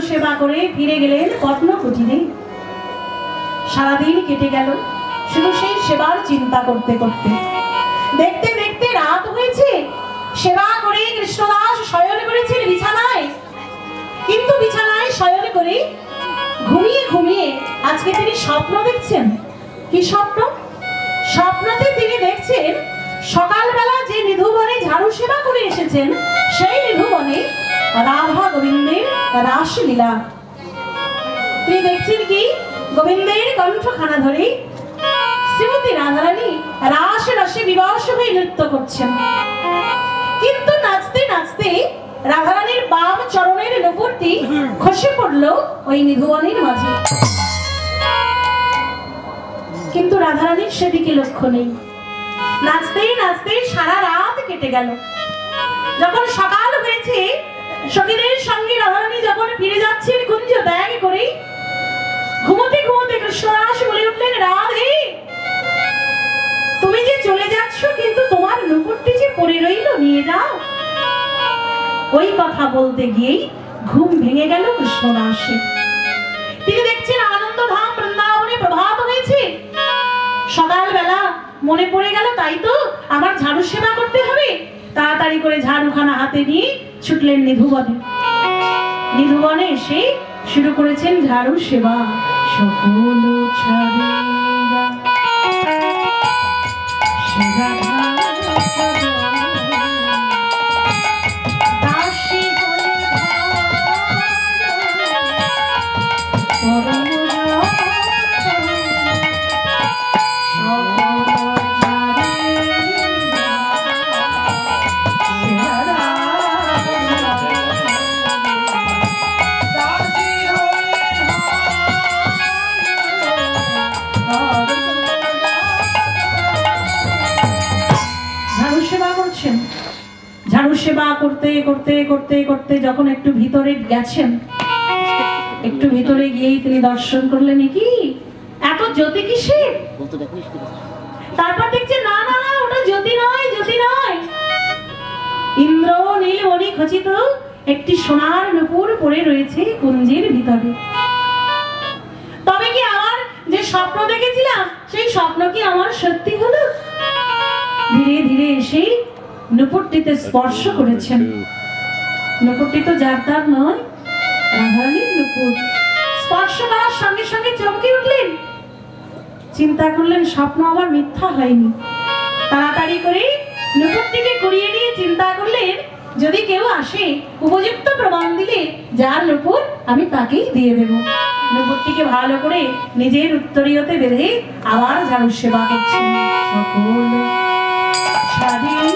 সেবা করে ফিরে গেলেন পত্নকুটিরে। সারাদিন কেটে গেল শুধু সেই সেবার চিন্তা করতে করতে। দেখতে দেখতে রাত হয়েছে। সেবা করে কৃষ্ণদাস শয়ন করেছেন বিছানায়, কিন্তু বিছানায় শয়ন করে ঘুমিয়ে ঘুমিয়ে আজকে তিনি স্বপ্ন দেখছেন। কি স্বপ্ন? স্বপ্নতে তিনি দেখছেন সকালবেলা যে নিধুবনে ঝাড়ু সেবা করে এসেছেন সেই নিধুবনে রাধা গোবিন্দের রাসলীলা। তিনি দেখছেন কি গোবিন্দের কণ্ঠখানা ধরে শ্রীমতী রাধারানী রাস রসে বিবশ হয়ে নৃত্য করছেন। কিন্তু নাচতে নাচতে রাধারানীর বাম চরণের নুপুরটি খসে পড়ল ওই নিধুবনের মাঝে। কিন্তু রাধারানীর সেদিকে লক্ষ্য নেই। নাচতে নাচতে সারা রাত কেটে গেল। যখন সকাল হয়েছে, সখীদের সঙ্গে রাধারানী যখন ফিরে যাচ্ছেন কুঞ্জ ত্যাগ করে, ঘুমোতে ঘুমোতে কৃষ্ণদাস বলে উঠলেন, রাধে তুমি যে চলে যাচ্ছ, কিন্তু তোমার নুপুরটি যে পড়ে রইল, নিয়ে যাও। ওই কথা বলতে গিয়েই ঘুম ভেঙে গেল কৃষ্ণদাসের। তিনি দেখছেন আনন্দধাম বৃন্দাবনে প্রভাত হয়েছে। সকালবেলা মনে পড়ে গেল, তাই তো আমার ঝাড়ু সেবা করতে হবে। তাড়াতাড়ি করে ঝাড়ুখানা হাতে নিয়ে ছুটলেন নিধুবনে। নিধুবনে এসে শুরু করেছেন ঝাড়ু সেবা। সকল ঝাড়ু সেবা করতে করতে করতে করতে যখন একটু ভিতরে গেছেন, একটু ভিতরে গিয়েই তিনি দর্শন করলেন, কি এত জ্যোতি কিসের? তারপর দেখছেন না না না, ওটা জ্যোতি নয়, জ্যোতি নয়। ইন্দ্র নীলমণি খচিত একটি সোনার নুপুর পড়ে রয়েছে কুঞ্জের ভিতরে। তবে কি আমার যে স্বপ্ন দেখেছিলাম সেই স্বপ্ন কি আমার সত্যি হলো? ধীরে ধীরে এসে নুপুরটিতে স্পর্শ করেছেন। নুপুরটি তো যার তার নয়, রাধারানীর নুপুর। স্পর্শ করার সঙ্গে সঙ্গে চমকে উঠলেন। চিন্তা করলেন স্বপ্ন আবার মিথ্যা হয়নি। তাড়াতাড়ি করে নুপুরটিকে কুড়িয়ে নিয়ে চিন্তা করলেন, যদি কেউ আসে উপযুক্ত প্রমাণ দিলে যার নুপুর আমি তাকেই দিয়ে দেব। নুপুরটিকে ভালো করে নিজের উত্তরীয়তে বেঁধে আবার ঝাড়ু সেবা করছেন। সকল স্বাধীন